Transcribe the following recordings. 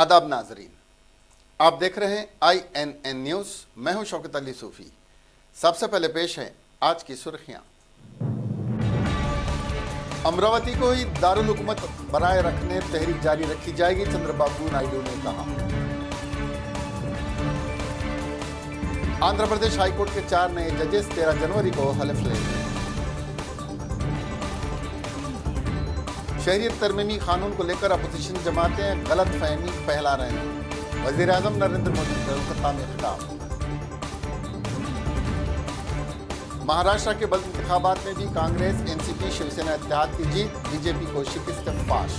आदाब नाजरीन, आप देख रहे हैं INN न्यूज़। मैं हूं शौकत अली सूफी। सबसे पहले पेश है आज की सुर्खियां। अमरावती को ही दारुल हुकूमत बनाए रखने तहरीक जारी रखी जाएगी, चंद्रबाबू नायडू ने कहा। आंध्र प्रदेश हाईकोर्ट के 4 नए जजेस 13 जनवरी को हलफ लेंगे। शहरियत तरमीमी कानून को लेकर अपोजिशन जमातें गलत फहमी फैला रहे हैं, वजीर आजम नरेंद्र मोदी कोलकाता में खिताब। महाराष्ट्र के बल्द इंतखाबात में भी कांग्रेस एनसीपी शिवसेना इत्तेहाद की जीत, बीजेपी को शिकस्त फाश।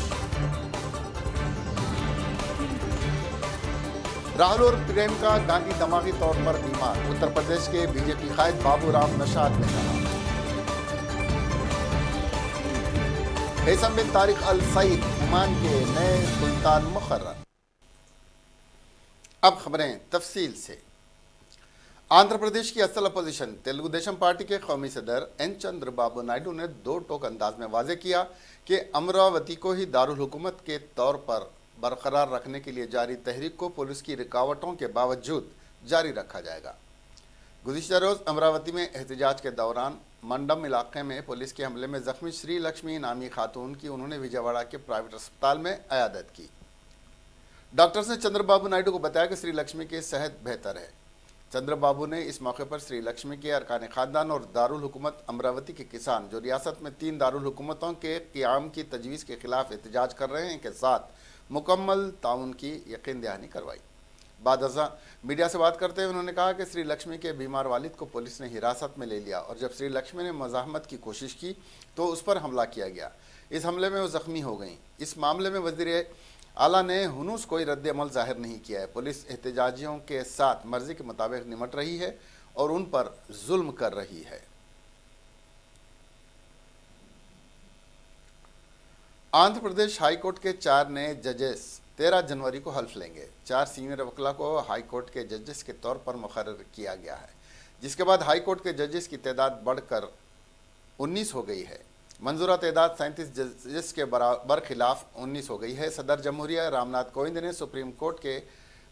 राहुल और प्रियंका गांधी दिमागी तौर पर बीमार, उत्तर प्रदेश के बीजेपी कायद बाबूराम नशाद ने कहा। हैसम बिन तारिक अल सईद ओमान के नए सुल्तान मुकर्रर। अब खबरें तफसील से। आंध्र प्रदेश की असल अपोजिशन तेलुगु देशम पार्टी के कौमी सदर एन चंद्रबाबू नायडू ने दो टोक अंदाज में वाजे किया कि अमरावती को ही दारुल हुकूमत के तौर पर बरकरार रखने के लिए जारी तहरीक को पुलिस की रुकावटों के बावजूद जारी रखा जाएगा। गुज़िश्ता रोज़ अमरावती में एहतजाज के दौरान मंडम इलाके में पुलिस के हमले में जख्मी श्री लक्ष्मी नामी खातून की उन्होंने विजयवाड़ा के प्राइवेट अस्पताल में अयादत की। डॉक्टर्स ने चंद्रबाबू नायडू को बताया कि श्री लक्ष्मी की सेहत बेहतर है। चंद्रबाबू ने इस मौके पर श्री लक्ष्मी के अरकान खानदान और दारुल हुकूमत अमरावती के किसान जो रियासत में 3 दारुल हुकूमतों के क़याम की तजवीज़ के खिलाफ एहतजाज कर रहे हैं के साथ मुकम्मल ताउन की यकीन दहानी करवाई। बाद अज़ा मीडिया से बात करते हुए उन्होंने कहा कि श्री लक्ष्मी के बीमार वालिद को पुलिस ने हिरासत में ले लिया और जब श्री लक्ष्मी ने मज़ाहमत की कोशिश की तो उस पर हमला किया गया। इस हमले में वो ज़ख्मी हो गई। इस मामले में वज़ीर आला ने हुनूस कोई रद्द अमल जाहिर नहीं किया है। पुलिस एहतजाजियों के साथ मर्जी के मुताबिक निमट रही है और उन पर जुल्म कर रही है। आंध्र प्रदेश हाईकोर्ट के 4 नए जजेस 13 जनवरी को हल्फ लेंगे। 4 सीनियर वकीलों को हाईकोर्ट के जजेस के तौर पर मुकर्रर किया गया है, जिसके बाद हाईकोर्ट के जजेस की तादाद बढ़कर 19 हो गई है। मंजूरा तादाद 37 जजेस के बरखिलाफ 19 हो गई है। सदर जमहूरिया रामनाथ कोविंद ने सुप्रीम कोर्ट के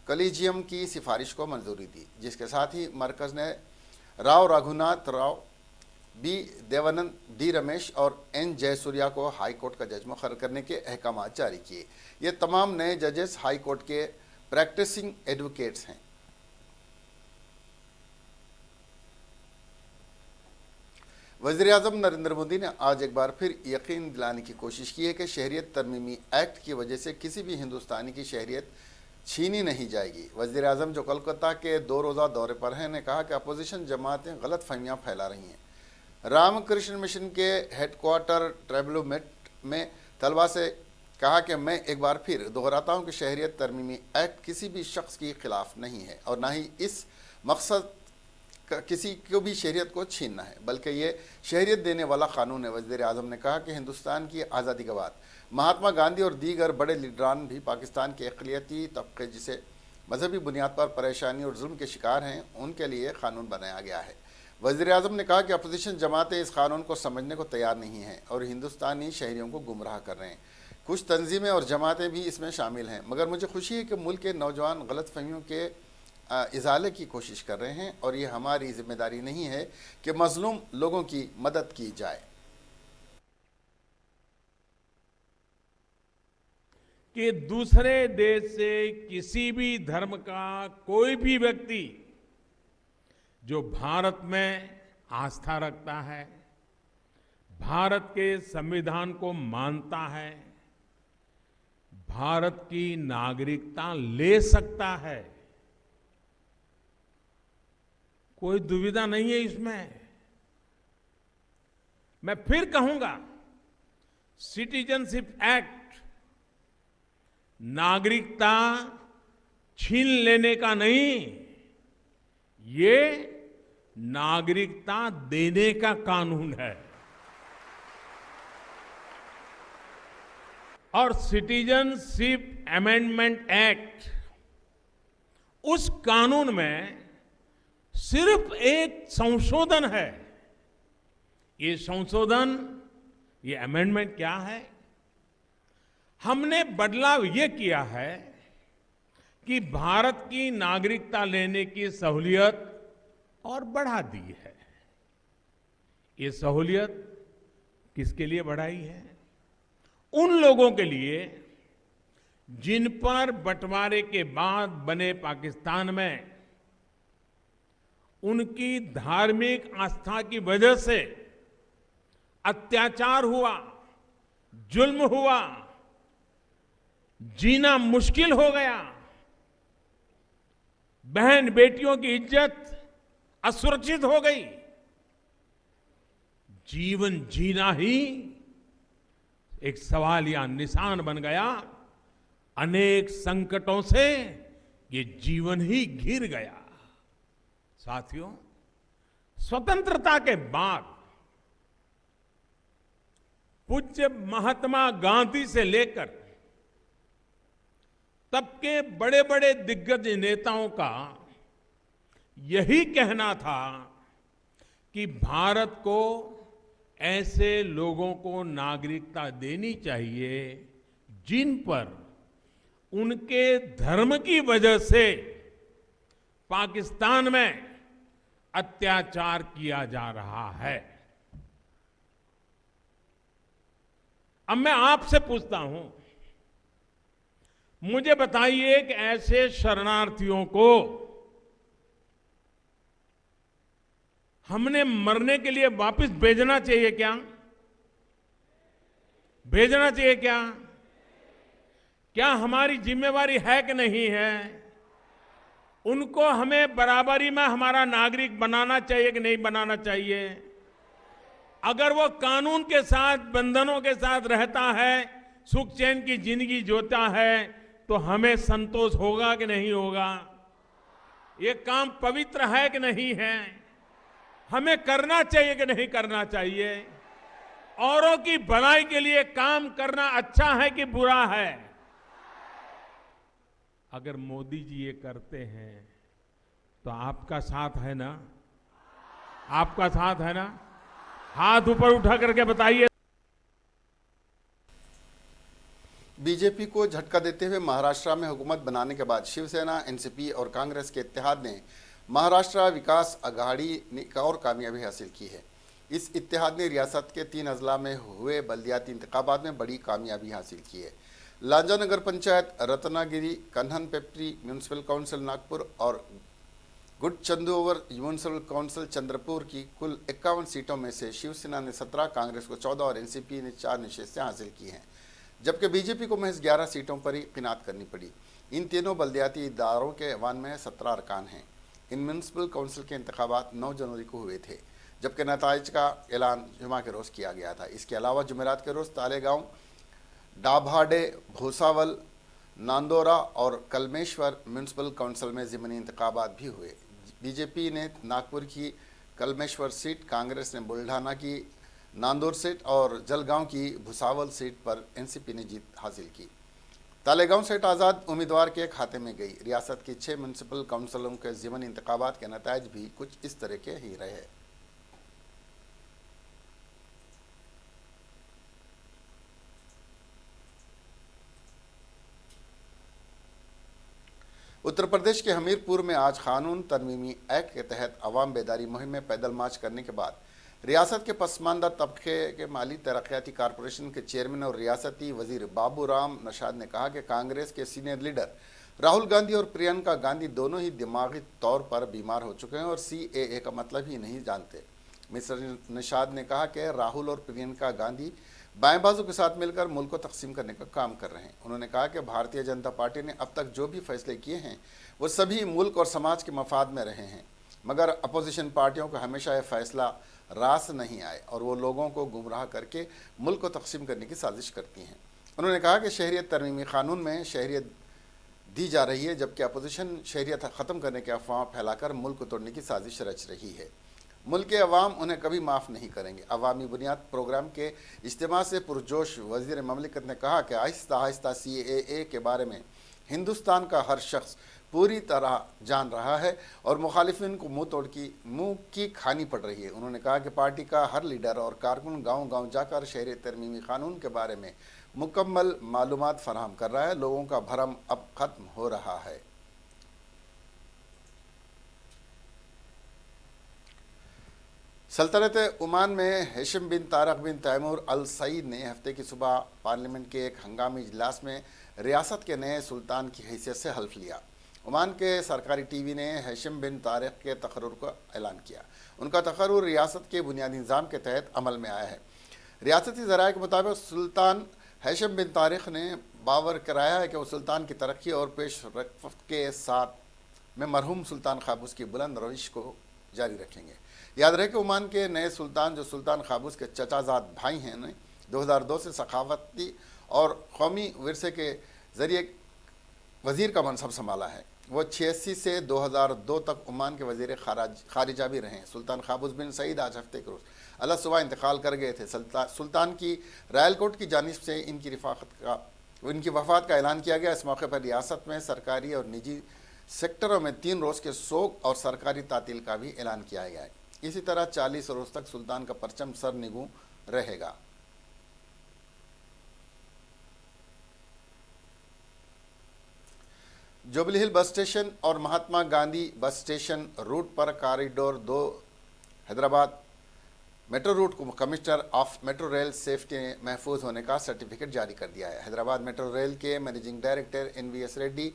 कलीजियम की सिफारिश को मंजूरी दी, जिसके साथ ही मरकज़ ने राव रघुनाथ राव, बी देवानंद, डी रमेश और एन जयसूर्या को हाई कोर्ट का जज मुकर्रर करने के अहकाम जारी किए। ये तमाम नए जजेस हाई कोर्ट के प्रैक्टिसिंग एडवोकेट्स हैं। वज़ीर आज़म नरेंद्र मोदी ने आज एक बार फिर यकीन दिलाने की कोशिश की है कि शहरियत तरमीमी एक्ट की वजह से किसी भी हिंदुस्तानी की शहरियत छीनी नहीं जाएगी। वज़ीर आज़म जो कोलकाता के 2 रोज़ा दौरे पर हैं ने कहा कि अपोजिशन जमातें गलत फहमियाँ फैला रही हैं। रामकृष्ण मिशन के हेडक्वार्टर ट्रेबलोमेट में तलबा से कहा कि मैं एक बार फिर दोहराता हूँ कि शहरियत तरमीमी एक्ट किसी भी शख्स के खिलाफ नहीं है और ना ही इस मकसद किसी को भी शहरियत को छीनना है, बल्कि ये शहरियत देने वाला कानून है। वज़ीर आज़म ने कहा कि हिंदुस्तान की आज़ादी के बाद महात्मा गांधी और दीगर बड़े लीडरान भी पाकिस्तान के अक़लियती तबके जिसे मजहबी बुनियाद पर परेशानी और जुल्म के शिकार हैं उनके लिए कानून बनाया गया है। वज़ीर आज़म ने कहा कि अपोजिशन जमातें इस कानून को समझने को तैयार नहीं हैं और हिंदुस्तानी शहरियों को गुमराह कर रहे हैं। कुछ तंजीमें और जमातें भी इसमें शामिल हैं, मगर मुझे खुशी है कि मुल्क के नौजवान गलत फहमियों के इजाले की कोशिश कर रहे हैं और ये हमारी जिम्मेदारी नहीं है कि मजलूम लोगों की मदद की जाए। कि दूसरे देश से किसी भी धर्म का कोई भी व्यक्ति जो भारत में आस्था रखता है, भारत के संविधान को मानता है, भारत की नागरिकता ले सकता है। कोई दुविधा नहीं है इसमें। मैं फिर कहूंगा, सिटीजनशिप एक्ट नागरिकता छीन लेने का नहीं, ये नागरिकता देने का कानून है। और सिटीजनशिप अमेंडमेंट एक्ट उस कानून में सिर्फ एक संशोधन है। ये संशोधन, ये अमेंडमेंट क्या है? हमने बदलाव ये किया है कि भारत की नागरिकता लेने की सहूलियत और बढ़ा दी है। ये सहूलियत किसके लिए बढ़ाई है? उन लोगों के लिए जिन पर बंटवारे के बाद बने पाकिस्तान में उनकी धार्मिक आस्था की वजह से अत्याचार हुआ, जुल्म हुआ, जीना मुश्किल हो गया, बहन बेटियों की इज्जत असुरक्षित हो गई, जीवन जीना ही एक सवाल या निशान बन गया। अनेक संकटों से ये जीवन ही घिर गया। साथियों, स्वतंत्रता के बाद पूज्य महात्मा गांधी से लेकर तब के बड़े बड़े दिग्गज नेताओं का यही कहना था कि भारत को ऐसे लोगों को नागरिकता देनी चाहिए जिन पर उनके धर्म की वजह से पाकिस्तान में अत्याचार किया जा रहा है। अब मैं आपसे पूछता हूं, मुझे बताइए कि ऐसे शरणार्थियों को हमने मरने के लिए वापस भेजना चाहिए क्या? भेजना चाहिए क्या? क्या हमारी जिम्मेवारी है कि नहीं है? उनको हमें बराबरी में हमारा नागरिक बनाना चाहिए कि नहीं बनाना चाहिए? अगर वो कानून के साथ, बंधनों के साथ रहता है, सुख चैन की जिंदगी जीता है, तो हमें संतोष होगा कि नहीं होगा? ये काम पवित्र है कि नहीं है? हमें करना चाहिए कि नहीं करना चाहिए? औरों की भलाई के लिए काम करना अच्छा है कि बुरा है? अगर मोदी जी ये करते हैं तो आपका साथ है ना? आपका साथ है ना? हाथ ऊपर उठा करके बताइए। बीजेपी को झटका देते हुए महाराष्ट्र में हुकूमत बनाने के बाद शिवसेना, एनसीपी और कांग्रेस के इत्तेहाद ने महाराष्ट्र विकास अघाड़ी ने एक और कामयाबी हासिल की है। इस इत्तेहाद ने रियासत के 3 अजला में हुए बल्दियाती इंतखाबात में बड़ी कामयाबी हासिल की है। लांजा नगर पंचायत, रत्नागिरी, कन्हन पेपरी म्यूनिसिपल काउंसिल नागपुर और गुडचंदोवर म्यूनिसिपल काउंसिल चंद्रपुर की कुल 51 सीटों में से शिवसेना ने 17, कांग्रेस को 14 और एनसीपी ने 4 निशानें हासिल की हैं, जबकि बीजेपी को महज 11 सीटों पर ही किनात करनी पड़ी। इन तीनों बल्दियाती इदारों के ऐवान में 17 अरकान हैं। इन म्यूनिसिपल काउंसिल के इंतखाबात 9 जनवरी को हुए थे, जबकि नताइज का ऐलान जुमा के रोज़ किया गया था। इसके अलावा जुमेरात के रोज़ तालेगांव, डाभाडे, भूसावल, नांदोरा और कलमेश्वर म्यूनिसिपल काउंसिल में ज़िमनी इंतखाबात भी हुए। बीजेपी ने नागपुर की कलमेश्वर सीट, कांग्रेस ने बुल्ढाना की नांदौर सीट और जलगांव की भुसावल सीट पर एनसीपी ने जीत हासिल की। तालेगांव सीट आज़ाद उम्मीदवार के खाते में गई। रियासत की 6 म्यूनिसिपल काउंसिलों के ज़िमनी इंतखाबात के नताइज भी कुछ इस तरह के ही रहे। उत्तर प्रदेश के हमीरपुर में आज कानून तरमीमी एक्ट के तहत अवाम बेदारी मुहिम में पैदल मार्च करने के बाद रियासत के पसमानदा तबके के माली तरक्याती कारपोरेशन के चेयरमैन और रियासती वजीर बाबूराम नशाद ने कहा कि कांग्रेस के सीनियर लीडर राहुल गांधी और प्रियंका गांधी दोनों ही दिमागी तौर पर बीमार हो चुके हैं और CAA का मतलब ही नहीं जानते। मिस्टर नशाद ने कहा कि राहुल और प्रियंका गांधी बाएं बाजू के साथ मिलकर मुल्क को तकसीम करने का काम कर रहे हैं। उन्होंने कहा कि भारतीय जनता पार्टी ने अब तक जो भी फैसले किए हैं वो सभी मुल्क और समाज के मफाद में रहे हैं, मगर अपोजिशन पार्टियों को हमेशा यह फैसला रास नहीं आए और वो लोगों को गुमराह करके मुल्क को तकसीम करने की साजिश करती हैं। उन्होंने कहा कि शहरियत तरमीमी कानून में शहरियत दी जा रही है, जबकि अपोजिशन शहरियत ख़त्म करने की अफवाह फैलाकर मुल्क को तोड़ने की साजिश रच रही है। मुल्क के अवाम उन्हें कभी माफ़ नहीं करेंगे। अवामी बुनियाद प्रोग्राम के इज्तिमा से पुरजोश वज़ीर ममलिकत ने कहा कि आहिस्ता आहिस्ता CAA के बारे में हिंदुस्तान का हर शख्स पूरी तरह जान रहा है और मुखालिफिन को मुंह की खानी पड़ रही है। उन्होंने कहा कि पार्टी का हर लीडर और कारकुन गांव-गांव जाकर शहरी तरमीमी कानून के बारे में मुकम्मल मालूमात फराहम कर रहा है। लोगों का भरम अब ख़त्म हो रहा है। सल्तनत ओमान में हेशम बिन तारक बिन तैमूर अल सईद ने हफ्ते की सुबह पार्लियामेंट के एक हंगामी इजलास में रियासत के नए सुल्तान की हैसियत से हल्फ लिया। ओमान के सरकारी टीवी ने हेशम बिन तारक के तकर्रुर का ऐलान किया। उनका तकर्रुर रियासत के बुनियादी निज़ाम के तहत अमल में आया है। रियासती ज़राए के मुताबिक सुल्तान हेशम बिन तारक ने बावर कराया है कि वो सुल्तान की तरक्की और पेश रफ्त के साथ में मरहूम सुल्तान काबूस की बुलंद रविश को जारी रखेंगे। याद रहे कि ओमान के नए सुल्तान जो सुल्तान काबूस के चचाजाद भाई हैं ने 2002 से सखावती और कौमी विरसे के ज़रिए वज़ीर का मनसब संभाला है। वो 86 से 2002 तक ओमान के वज़ीर खारिजा भी रहे हैं। सुल्तान काबूस बिन सईद आज हफ्ते के रोज़ अल्लाह सुबह इंतकाल कर गए थे। सुल्तान की रायल कोर्ट की जानिब से इनकी वफ़ात का ऐलान किया गया। इस मौके पर रियासत में सरकारी और निजी सेक्टरों में 3 रोज़ के शोक और सरकारी तातील का भी ऐलान किया गया है। इसी तरह 40 रोज़ तक सुल्तान का परचम सर निगू रहेगा। जुबली हिल बस स्टेशन और Mahatma Gandhi bus station root पर कॉरिडोर 2 हैदराबाद मेट्रो रूट को commissioner of metro rail safety ने महफूज होने का सर्टिफिकेट जारी कर दिया है। हैदराबाद मेट्रो रेल के managing director NVS Reddy,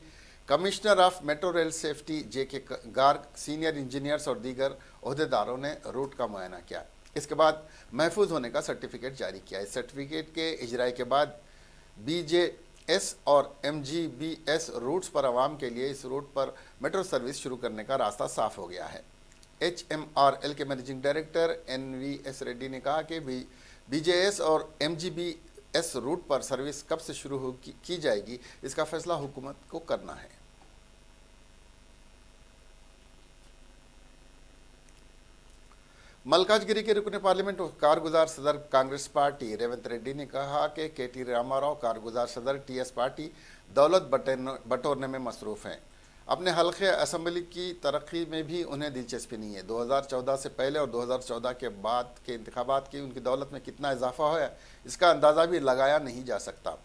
commissioner of metro rail safety JK Garg, senior engineers और दीगर ओहदेदारों ने रूट का मुआयना किया। इसके बाद महफूज होने का सर्टिफिकेट जारी किया। इस सर्टिफिकेट के इजराई के बाद BJS और MGBS रूट्स पर आवाम के लिए इस रूट पर मेट्रो सर्विस शुरू करने का रास्ता साफ हो गया है। HMRL के मैनेजिंग डायरेक्टर NVS रेड्डी ने कहा कि BJS और MGBS रूट पर सर्विस कब से शुरू की जाएगी, इसका फैसला हुकूमत को करना है। मलकाजगिरी के रुकने पार्लियामेंट और कारगुजार सदर कांग्रेस पार्टी रेवंत रेड्डी ने कहा कि KT रामाराव कारगुजार सदर TS पार्टी दौलत बटोरने में मसरूफ़ हैं। अपने हल्के असम्बली की तरक्की में भी उन्हें दिलचस्पी नहीं है। 2014 से पहले और 2014 के बाद के इंतखाबात की उनकी दौलत में कितना इजाफा हुआ है, इसका अंदाज़ा भी लगाया नहीं जा सकता।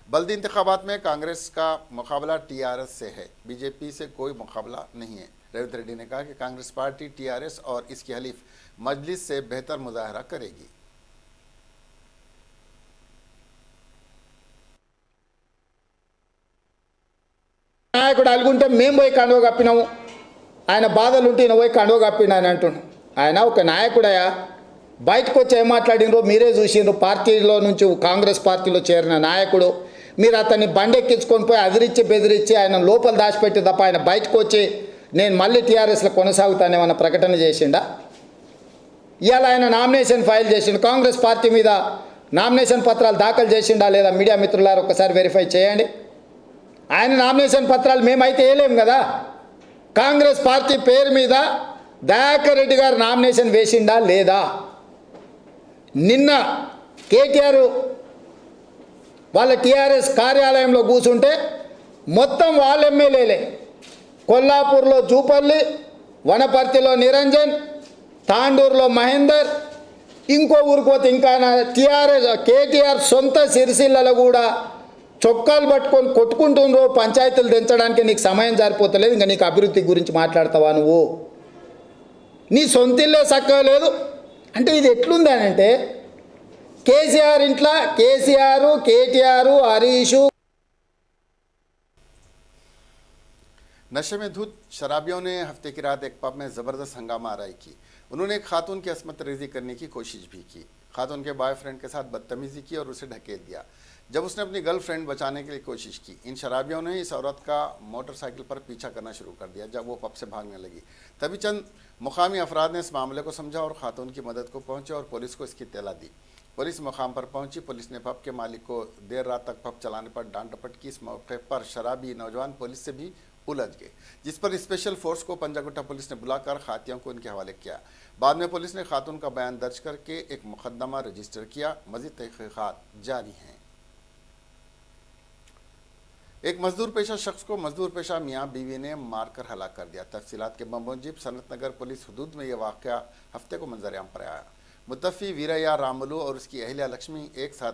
बल्दी इंतखाबात में कांग्रेस का मुकाबला TRS से है, BJP से कोई मुकाबला नहीं है। रेवंत रेड्डी ने कहा कि कांग्रेस पार्टी TRS और इसकी हलीफ मजलिस से बेहतर मुजाहरा करेगी। నాయకుడు అలుగుంటే మేము పోయి కండువ కప్పినాము, ఆయన బాధలు ఉంటే ఈయన పోయి కండువ కప్పిన అని అంటుండు. ఆయన ఒక నాయకుడయా, బయటకు వచ్చి ఏం మాట్లాడినరో మీరే చూసిండ్రు. పార్టీలో నుంచి కాంగ్రెస్ పార్టీలో చేరిన నాయకుడు, మీరు అతన్ని బండెక్కించుకొని పోయి అదిరిచ్చి బెదిరించి ఆయన లోపల దాచిపెట్టి తప్ప ఆయన బయటకు వచ్చి నేను మళ్ళీ TRSలో కొనసాగుతానేమన్న ప్రకటన చేసిండా? ఇవాళ ఆయన నామినేషన్ ఫైల్ చేసిండు. కాంగ్రెస్ పార్టీ మీద నామినేషన్ పత్రాలు దాఖలు చేసిండా లేదా? మీడియా మిత్రులారు ఒకసారి వెరిఫై చేయండి. ఆయన నామినేషన్ పత్రాలు మేమైతే వేయలేం కదా. కాంగ్రెస్ పార్టీ పేరు మీద దయాకర్ రెడ్డి గారు నామినేషన్ వేసిండా లేదా? నిన్న కేటీఆర్ వాళ్ళ TRS కార్యాలయంలో కూర్చుంటే మొత్తం వాళ్ళ ఎమ్మెల్యేలే, కొల్లాపూర్లో జూపల్లి, వనపర్తిలో నిరంజన్, తాండూరులో మహేందర్, ఇంకో ఊరికి పోతే ఇంకా కేటీఆర్ సొంత సిరిసిల్లలో కూడా చొక్కాలు పట్టుకొని కొట్టుకుంటుండ్రో. పంచాయతీలు దించడానికి నీకు సమయం సరిపోతలేదు, ఇంకా నీకు అభివృద్ధి గురించి మాట్లాడతావా నువ్వు? నీ సొంతిల్లే చక్కగా లేదు అంటే ఇది ఎట్లుంది అని అంటే, కేసీఆర్ ఇంట్లో కేసీఆర్, కేటీఆర్, హరీషు. नशे में धुत शराबियों ने हफ्ते की रात एक पब में ज़बरदस्त हंगामा आराई की। उन्होंने एक खातून की असमत रेजी करने की कोशिश भी की। खातून के बॉयफ्रेंड के साथ बदतमीज़ी की और उसे ढकेल दिया जब उसने अपनी गर्लफ्रेंड बचाने के लिए कोशिश की। इन शराबियों ने इस औरत का मोटरसाइकिल पर पीछा करना शुरू कर दिया जब वो पब से भागने लगी। तभी चंद मुकामी अफराद ने इस मामले को समझा और खातून की मदद को पहुँचे और पुलिस को इसकी इत्तला दी। पुलिस मुकाम पर पहुंची। पुलिस ने पब के मालिक को देर रात तक पब चलाने पर डांट डपट की। इस मौके पर शराबी नौजवान पुलिस से भी उलझ गए, जिस पर स्पेशल फोर्स को पंजागुट्टा पुलिस ने बुलाकर खातियों को इनके हवाले किया। बाद में पुलिस ने खातून का बयान दर्ज करके एक मुकदमा रजिस्टर किया। मजीद तहकीकात जारी हैं। एक मजदूर पेशा शख्स को मजदूर पेशा मियाँ बीवी ने मारकर हलाक कर दिया। तफसीलात के बमोजिब सनत नगर पुलिस हदूद में यह वाक़या हफ्ते को मंजर आम पर आया। मुतफ़ी वीरैया रामुलू और उसकी अहलिया लक्ष्मी एक साथ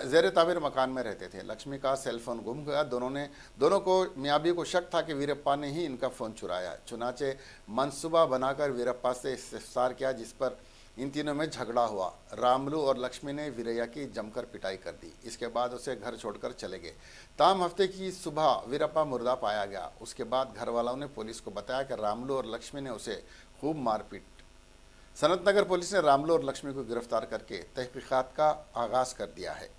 ज़ेर तामीर मकान में रहते थे। लक्ष्मी का सेल फोन गुम गया। दोनों को मियाबी को शक था कि वीरप्पा ने ही इनका फ़ोन चुराया। चुनाचे मंसूबा बनाकर वीरप्पा से इस्तिफ़सार किया, जिस पर इन तीनों में झगड़ा हुआ। रामुलू और लक्ष्मी ने वीरैया की जमकर पिटाई कर दी। इसके बाद उसे घर छोड़कर चले गए। ताम हफ्ते की सुबह वीरप्पा मुर्दा पाया गया। उसके बाद घर वालों ने पुलिस को बताया कि रामुलू और लक्ष्मी ने उसे खूब मारपीट। सनतनगर पुलिस ने रामुलू और लक्ष्मी को गिरफ्तार करके तहकीकात का आगाज कर दिया है।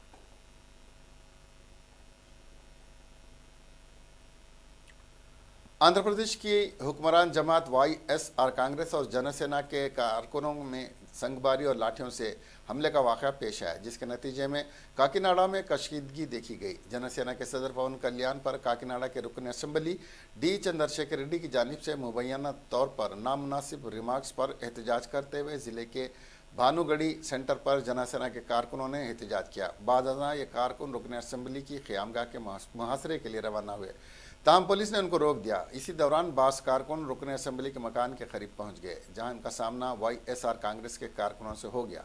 आंध्र प्रदेश की हुक्मरान जमात YSR कांग्रेस और जनसेना के कारकुनों में संगबारी और लाठियों से हमले का वाक़या पेश आया, जिसके नतीजे में काकीनाडा में कशीदगी देखी गई। जनसेना के सदर पवन कल्याण पर काकीनाडा के रुकन असेंबली D चंद्रशेखर रेड्डी की जानिब से मुबैना तौर पर नामुनासिब रिमार्क्स पर एहतजाज करते हुए ज़िले के भानुगढ़ी सेंटर पर जनसेना के कारकुनों ने एहतजाज किया। बाद ये कारकुन रुकन असेंबली की क़यामगाह के मुहासरे के लिए रवाना हुए, ताहम पुलिस ने उनको रोक दिया। इसी दौरान बास कारकुन रुकन असेंबली के मकान के करीब पहुंच गए, जहां इनका सामना YSR कांग्रेस के कारकुनों से हो गया।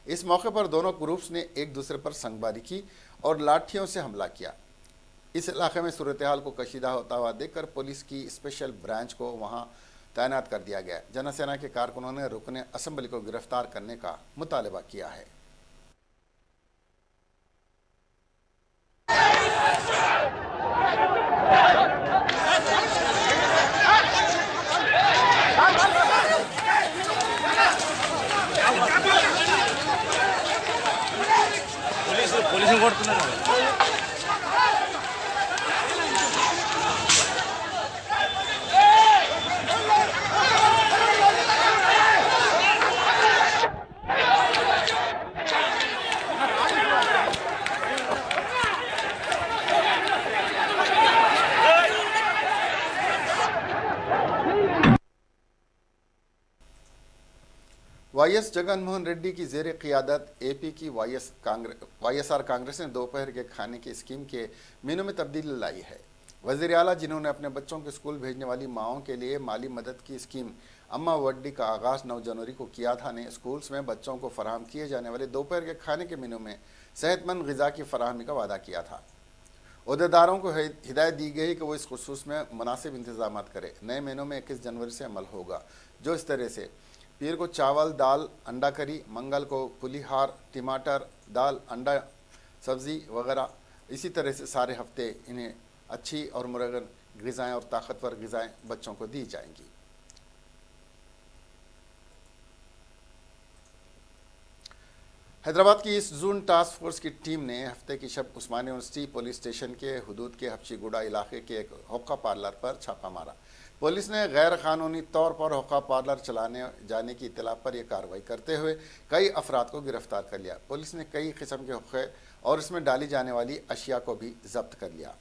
इस मौके पर दोनों ग्रुप्स ने एक दूसरे पर संगबारी की और लाठियों से हमला किया। इस इलाके में सूरत हाल को कशीदा होता हुआ देखकर पुलिस की स्पेशल ब्रांच को वहां तैनात कर दिया गया। जनसेना के कारकुनों ने रुकन असेंबली को गिरफ्तार करने का मुतालबा किया है। పోలీసులు కొడుతున్నారు. YS जगनमोहन रेड्डी की ज़ेर क़ियादत AP की YSR कांग्रेस ने दोपहर के खाने की स्कीम के मेनू में तब्दीली लाई है। वज़ीर आला, जिन्होंने अपने बच्चों को स्कूल भेजने वाली माओं के लिए माली मदद की स्कीम अम्मा वड्डी का आगाज़ 9 जनवरी को किया था, ने स्कूल्स में बच्चों को फराहम किए जाने वाले दोपहर के खाने के मेनू में सेहतमंद ग़िज़ा की फराहमी का वादा किया था। अहदेदारों को हिदायत दी गई कि वो इस खुसूस में मुनासिब इंतजाम करें। नए मेनू में 21 जनवरी से अमल होगा, जो इस तरह से पीर को चावल, दाल, अंडा करी, मंगल को पुलिहार, टमाटर, दाल, अंडा, सब्ज़ी वगैरह। इसी तरह से सारे हफ्ते इन्हें अच्छी और मुरगन ग़िज़ाएँ और ताकतवर ग़िज़ाएँ बच्चों को दी जाएंगी। हैदराबाद की ईस्ट जोन टास्क फोर्स की टीम ने हफ्ते की शब उस्मानिया यूनिवर्सिटी पुलिस स्टेशन के हदूद के हफ्शीगुड़ा इलाके के एक हुक्का पार्लर पर छापा मारा। पुलिस ने गैर कानूनी तौर पर हुक्का पार्लर चलाने जाने की इत्तला पर यह कार्रवाई करते हुए कई अफराद को गिरफ्तार कर लिया। पुलिस ने कई किस्म के हुक्के और इसमें डाली जाने वाली अशिया को भी जब्त कर लिया।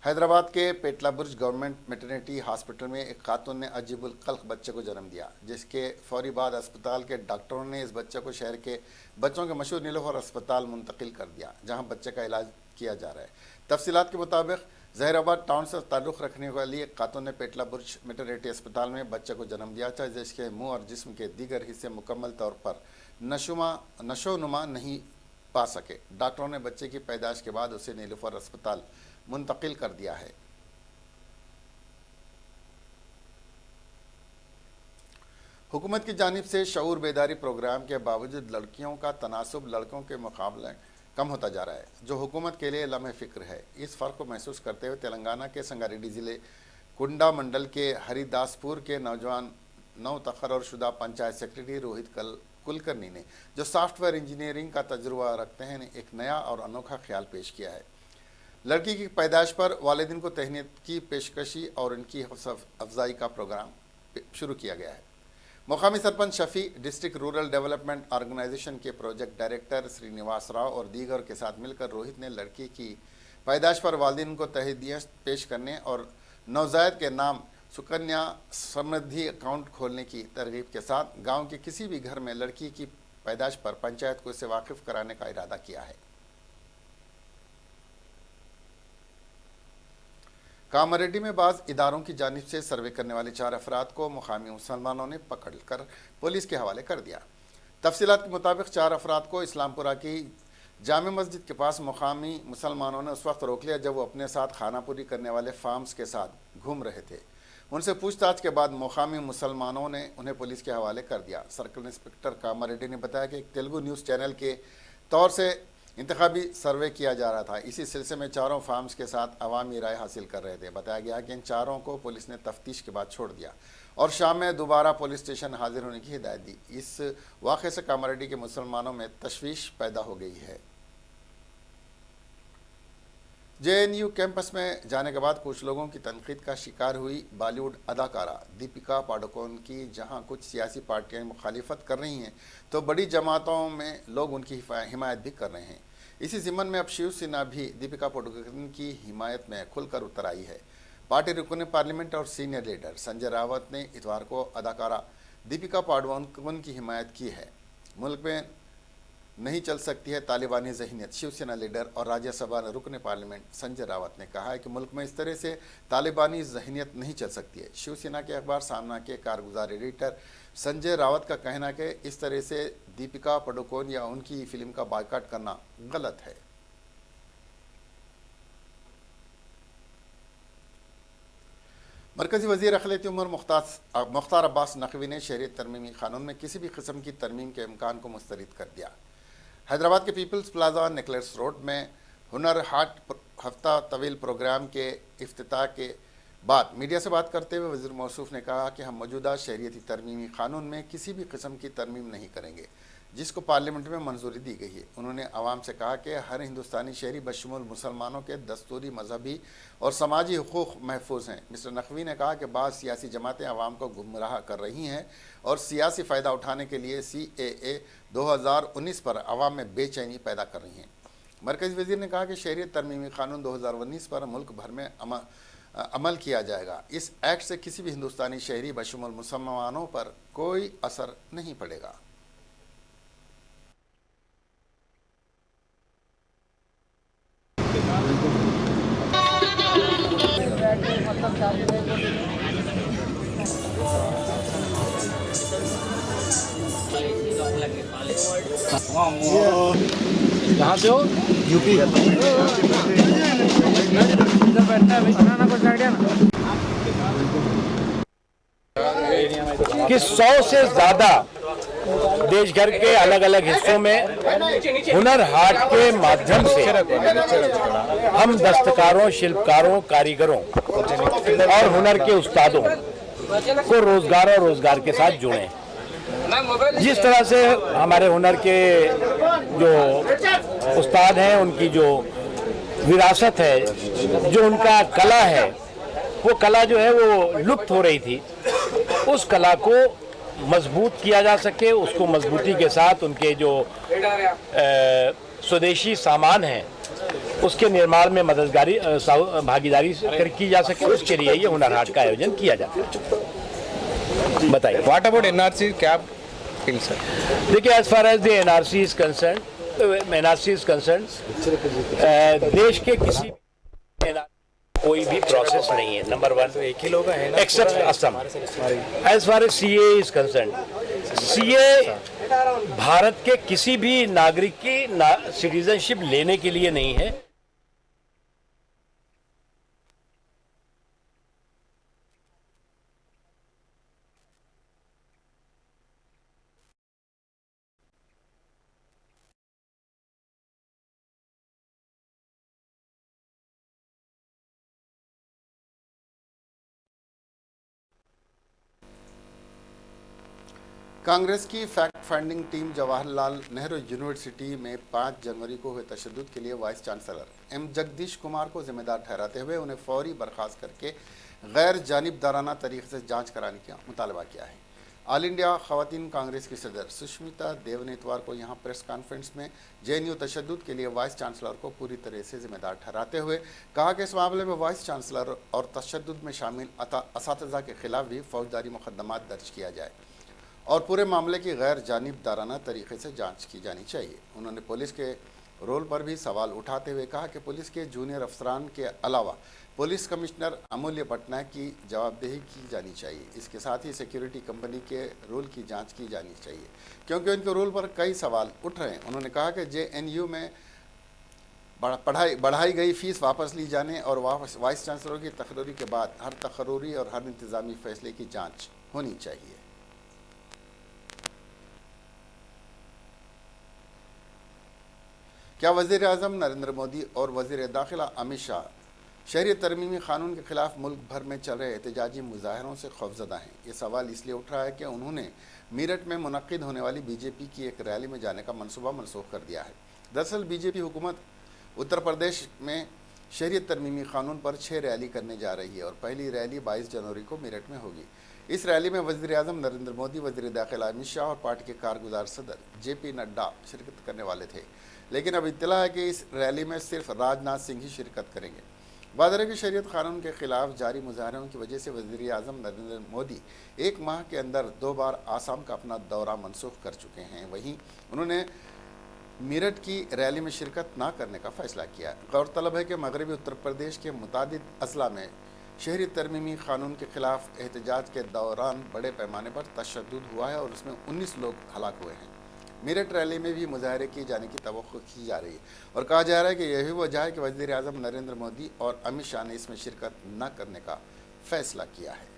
हैदराबाद के पेटलाबुर्ज गवर्नमेंट मैटरनिटी हॉस्पिटल में एक खातून ने अजीबुल खल्क बच्चे को जन्म दिया, जिसके फौरी बाद अस्पताल के डॉक्टरों ने इस बच्चे को शहर के बच्चों के मशहूर नीलोफर अस्पताल मुंतकिल कर दिया, जहां बच्चे का इलाज किया जा रहा है। तफसीलात के मुताबिक जहराबाद टाउन से ताल्लुक़ रखने वाली एक खातून ने पेटलाबुर्ज मैटरनिटी अस्पताल में बच्चे को जन्म दिया था, जिसके मुँह और जिस्म के दीगर हिस्से मुकम्मल तौर पर नशोनुमा नहीं पा सके। डॉक्टरों ने बच्चे की पैदाइश के बाद उसे नीलोफर अस्पताल मुंतकिल कर दिया है। हुकूमत की जानिब से शऊर बेदारी प्रोग्राम के बावजूद लड़कियों का तनासुब लड़कों के मुकाबले कम होता जा रहा है, जो हुकूमत के लिए लम्हे फ़िक्र है। इस फ़र्क को महसूस करते हुए तेलंगाना के संगारेड्डी ज़िले कुंडा मंडल के हरिदासपुर के नौजवान नौ तकर्रुर शुदा पंचायत सेक्रेटरी रोहित कुलकर्णी ने, जो सॉफ्टवेयर इंजीनियरिंग का तजुर्बा रखते हैं, ने एक नया और अनोखा ख्याल पेश किया है। लड़की की पैदाइश पर वालिदिन को तहनीत की पेशकशी और उनकी अफजाई का प्रोग्राम शुरू किया गया है। मुकामी sarpanch Shafi, district rural development organisation के प्रोजेक्ट डायरेक्टर श्रीनिवास राव और दीगर के साथ मिलकर रोहित ने लड़की की पैदाइश पर वालिदिन को तहदियाँ पेश करने और नवजायद के नाम सुकन्या समृद्धि अकाउंट खोलने की तरगीब के साथ गाँव के किसी भी घर में लड़की की पैदाइश पर पंचायत को इससे वाकिफ़ कराने का इरादा किया है। कामारेड्डी में बाज़ इदारों की जानिब से सर्वे करने वाले 4 अफराद को मुकामी मुसलमानों ने पकड़ कर पुलिस के हवाले कर दिया। तफसीलात के मुताबिक 4 अफराद को इस्लामपुरा की जामे मस्जिद के पास मुकामी मुसलमानों ने उस वक्त रोक लिया जब वो अपने साथ खानापुरी करने वाले फार्म्स के साथ घूम रहे थे। उनसे पूछताछ के बाद मुकामी मुसलमानों ने उन्हें पुलिस के हवाले कर दिया। सर्कल इंस्पेक्टर कामारेड्डी ने बताया कि एक तेलुगु न्यूज़ चैनल के तौर से इंतखाबी सर्वे किया जा रहा था। इसी सिलसिले में चारों फार्म्स के साथ अवामी राय हासिल कर रहे थे। बताया गया कि इन चारों को पुलिस ने तफ्तीश के बाद छोड़ दिया और शाम में दोबारा पुलिस स्टेशन हाजिर होने की हिदायत दी। इस वाक़े से कामारेड्डी के मुसलमानों में तशवीश पैदा हो गई है। JNU कैंपस में जाने के बाद कुछ लोगों की तनकीद का शिकार हुई बॉलीवुड अदाकारा दीपिका पाडुकोन की जहां कुछ सियासी पार्टियां मुखालिफत कर रही हैं तो बड़ी जमातों में लोग उनकी हिमायत भी कर रहे हैं। इसी ज़िम्मन में अब शिवसेना भी दीपिका पाडुकोन की हिमायत में खुलकर उतर आई है। पार्टी रुकन पार्लियामेंट और सीनियर लीडर संजय रावत ने इतवार को अदाकारा दीपिका पाडुकोन की हिमायत की है। मुल्क में नहीं चल सकती है तालिबानी ज़हनीत। शिवसेना लीडर और राज्यसभा रुकन पार्लियामेंट संजय रावत ने कहा है कि मुल्क में इस तरह से तालिबानी ज़हनीत नहीं चल सकती है। शिवसेना के अखबार सामना के कारगुजार एडिटर संजय रावत का कहना है कि इस तरह से दीपिका पाडुकोन या उनकी फिल्म का बायकॉट करना गलत है। मरकज़ी वज़ीर अक़लियती उमूर मुख्तार अब्बास नकवी ने शहरियत तरमीमी कानून में किसी भी किस्म की तरमीम के इम्कान को मुस्तरद कर दिया। हैदराबाद के पीपल्स प्लाजा नेकलेस रोड में हुनर हाट हफ्ता तवील प्रोग्राम के इफ्तिताह के बाद मीडिया से बात करते हुए वज़ीर मौसूफ ने कहा कि हम मौजूदा शहरियती तरमीमी कानून में किसी भी किस्म की तरमीम नहीं करेंगे जिसको पार्लियामेंट में मंजूरी दी गई है। उन्होंने आवाम से कहा कि हर हिंदुस्तानी शहरी बशमूल मुसलमानों के दस्तूरी मजहबी और समाजी हुकूक महफूज हैं। मिस्टर नकवी ने कहा कि बाज़ सियासी जमातें आवाम को गुमराह कर रही हैं और सियासी फ़ायदा उठाने के लिए CAA 2019 पर आवाम में बेचैनी पैदा कर रही हैं। मरकज़ी वज़ीर ने कहा कि शहरियत तरमीमी कानून 2019 पर मुल्क भर में अमल किया जाएगा। इस एक्ट से किसी भी हिंदुस्तानी शहरी बशमूल मुसलमानों पर कोई असर नहीं पड़ेगा। कहाँ से हो? यूपी। इधर बैठना है भाई, बनाना कुछ आइडिया ना कि 100 से ज़्यादा देश भर के अलग अलग हिस्सों में हुनर हाट के माध्यम से हम दस्तकारों, शिल्पकारों, कारीगरों और हुनर के उस्तादों को रोजगार और रोजगार के साथ जुड़े। जिस तरह से हमारे हुनर के जो उस्ताद हैं, उनकी जो विरासत है, जो उनका कला है, वो कला जो है वो लुप्त हो रही थी, उस कला को मजबूत किया जा सके, उसको मजबूती के साथ उनके जो स्वदेशी सामान हैं उसके निर्माण में मददगारी भागीदारी की जा सके, उसके लिए ये हुनर हाट का आयोजन किया जाता है। बताइए। What about NRC? क्या फील सर? देखिए, as far as the NRC is concerned, देश के किसी कोई भी प्रोसेस नहीं है, नंबर 1, एक ही लोग हैं except Assam. As far as CA is concerned, CA Bharat के किसी भी नागरिक की सिटीजनशिप लेने के लिए नहीं है। कांग्रेस की fact finding team Jawaharlal Nehru university में 5 जनवरी को हुए तशद्दुद के लिए vice chancellor M Jagdish Kumar को जिम्मेदार ठहराते हुए उन्हें फौरी बर्खास्त करके गैर जानिबदाराना तरीके से जांच कराने का मुतालबा किया है। ऑल इंडिया ख़वातीन कांग्रेस की सदर सुष्मिता देव ने इतवार को यहाँ प्रेस कॉन्फ्रेंस में JNU तशद्दुद के लिए वाइस चांसलर को पूरी तरह से जिम्मेदार ठहराते हुए कहा कि इस मामले में वाइस चांसलर और तशद्दुद में शामिल असातिज़ा के खिलाफ भी फौजदारी मुकदमात दर्ज किया जाए और पूरे मामले की गैर जानिबदाराना तरीके से जांच की जानी चाहिए। उन्होंने पुलिस के रोल पर भी सवाल उठाते हुए कहा कि पुलिस के जूनियर अफसरान के अलावा पुलिस कमिश्नर अमूल्य पटनायक की जवाबदेही की जानी चाहिए। इसके साथ ही सिक्योरिटी कंपनी के रोल की जांच की जानी चाहिए, क्योंकि उनके रोल पर कई सवाल उठ रहे हैं। उन्होंने कहा कि JNU में बढ़ाई गई फीस वापस ली जाने और वाइस चांसलर की तकर्री के बाद हर तकर्री और हर इंतजामी फैसले की जांच होनी चाहिए। क्या वज़ीर आज़म नरेंद्र मोदी और वज़ीर दाखिला अमित शाह शहरी तरमीमी कानून के खिलाफ मुल्क भर में चल रहे एहतजाजी मुजाहरों से खौफजदा हैं? ये सवाल इसलिए उठ रहा है कि उन्होंने मीरठ में मुनक्किद होने वाली BJP की एक रैली में जाने का मनसूबा मनसूख कर दिया है। दरअसल BJP हुकूमत उत्तर प्रदेश में शहरी तरमीमी कानून पर 6 रैली करने जा रही है और पहली रैली 22 जनवरी को मीरठ में होगी। इस रैली में वज़ीर आज़म नरेंद्र मोदी, वज़ीर दाखिला अमित शाह और पार्टी के कारगुजार सदर JP नड्डा शिरकत करने वाले थे, लेकिन अब इत्तला है कि इस रैली में सिर्फ राजनाथ सिंह ही शिरकत करेंगे। वादरे की शरीयत कानून के खिलाफ जारी मुजाहरों की वजह से वज़ीर आज़म नरेंद्र मोदी 1 माह के अंदर 2 बार आसाम का अपना दौरा मनसूख कर चुके हैं। वहीं उन्होंने मीरठ की रैली में शिरकत न करने का फैसला किया। गौरतलब है कि मगरबी उत्तर प्रदेश के मुतादिद अजला में शहरी तरमीमी कानून के खिलाफ एहतजाज के दौरान बड़े पैमाने पर तशद्दुद हुआ है और उसमें 19 लोग हलाक हुए हैं। मीरठ रैली में भी मुजाहरे किए जाने की तवक्को की जा रही है और कहा जा रहा है कि यही वजह है कि वज़ीर आज़म नरेंद्र मोदी और अमित शाह ने इसमें शिरकत न करने का फैसला किया है।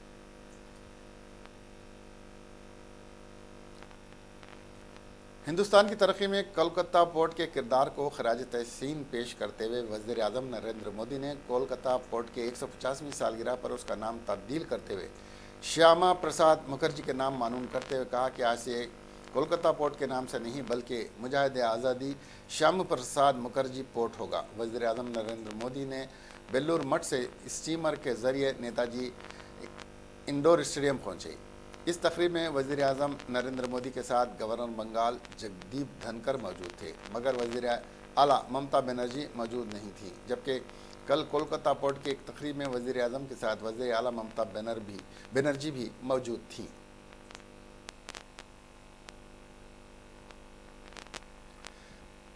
हिंदुस्तान की तरक्की में कोलकाता पोर्ट के किरदार को खराज तहसीन पेश करते हुए वज़ीर आज़म नरेंद्र मोदी ने कोलकाता पोर्ट के 150वीं सालगिरह पर उसका नाम तब्दील करते हुए श्यामा प्रसाद मुखर्जी के नाम मानून करते हुए कहा कि आज से कोलकाता पोर्ट के नाम से नहीं बल्कि मुजाहिद आज़ादी श्यामा प्रसाद मुखर्जी पोर्ट होगा। वज़ीर आज़म नरेंद्र मोदी ने बेल्लूर मठ से स्टीमर के ज़रिए नेताजी इंडोर स्टेडियम पहुँचे। इस तकरीब में वज़ीर आज़म नरेंद्र मोदी के साथ गवर्नर बंगाल जगदीप धनकर मौजूद थे, मगर वज़ीर आला ममता बनर्जी मौजूद नहीं थी। जबकि कल कोलकाता पोर्ट की एक तकरीब में वज़ीर आज़म के साथ वज़ीर आला ममता बनर्जी भी मौजूद थी।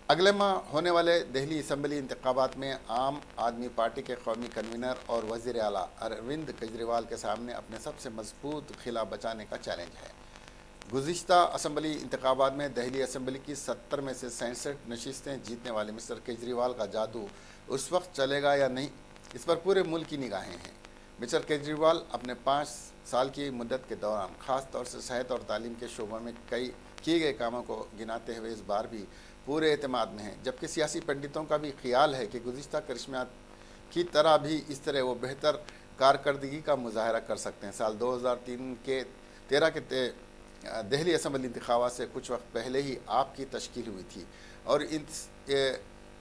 अगले माह होने वाले दिल्ली असम्बली इंतखाबात में आम आदमी पार्टी के कौमी कन्वीनर और वज़ीर आला अरविंद केजरीवाल के सामने अपने सबसे मजबूत खिला बचाने का चैलेंज है। गुज़िश्ता असम्बली इंतखाबात में दिल्ली असम्बली की 70 में से 67 नशिस्तें जीतने वाले मिस्टर केजरीवाल का जादू उस वक्त चलेगा या नहीं, इस पर पूरे मुल्क की निगाहें हैं। मिस्टर केजरीवाल अपने 5 साल की मुद्दत के दौरान ख़ास तौर से सेहत और तालीम के शोबों में कई किए गए कामों को गिनाते हुए इस बार भी पूरे एतमाद में हैं, जबकि सियासी पंडितों का भी ख्याल है कि गुज़िश्ता करिश्मा की तरह भी इस तरह वो बेहतर कारकर्दगी का मुजाहरा कर सकते हैं। साल 2013 के दिल्ली असम्बली इंतखाबात से कुछ वक्त पहले ही आप की तश्कील हुई थी और इस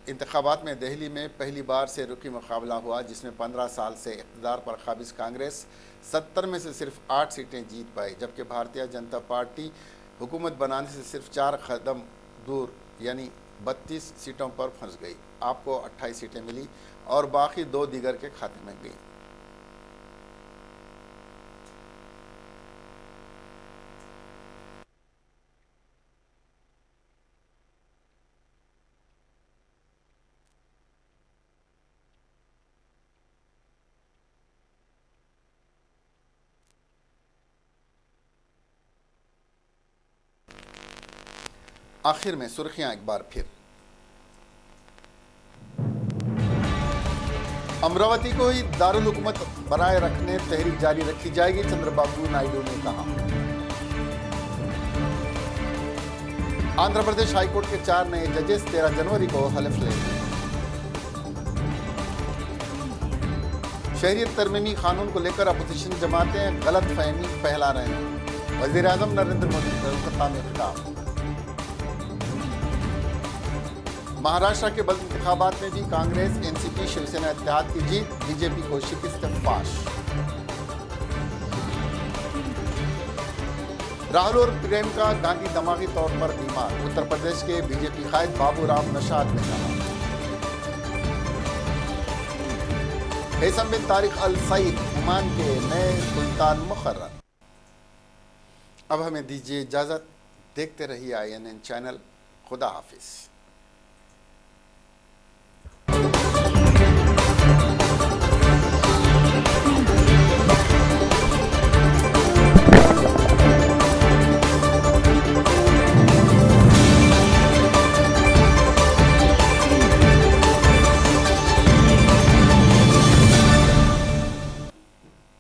इंतखाबात में दिल्ली में पहली बार से रुखी मुकाबला हुआ, जिसमें 15 साल से इक़्तिदार पर काबिज कांग्रेस 70 में से सिर्फ 8 सीटें जीत पाई, जबकि भारतीय जनता पार्टी हुकूमत बनाने से सिर्फ 4 कदम दूर यानी 32 सीटों पर फंस गई। आपको 28 सीटें मिली और बाकी 2 दीगर के खाते में गई। आखिर में सुर्खियां एक बार फिर। अमरावती को ही दारुल हुकूमत बनाए रखने तहरीक जारी रखी जाएगी, चंद्रबाबू नायडू ने कहा। आंध्र प्रदेश हाईकोर्ट के 4 नए जजेस 13 जनवरी को हलफ लेंगे। शहरियत तरमीमी कानून को लेकर अपोजिशन जमातें गलत फहमी फैला रहे हैं, वज़ीर आज़म नरेंद्र मोदी कोलकाता में खिताब। महाराष्ट्र के बल्द इंतखाबात में भी कांग्रेस एनसीपी शिवसेना इत्तेहाद की जीत, बीजेपी को शिकस्त फाश। राहुल और प्रियंका गांधी दिमागी तौर पर बीमार, उत्तर प्रदेश के बीजेपी कायद बाबूराम नशाद ने कहा। हैसम बिन तारिक अल सईद ओमान के नए सुल्तान मुकर्रर। अब हमें दीजिए इजाजत, देखते रहिए INN चैनल। खुदा हाफिज।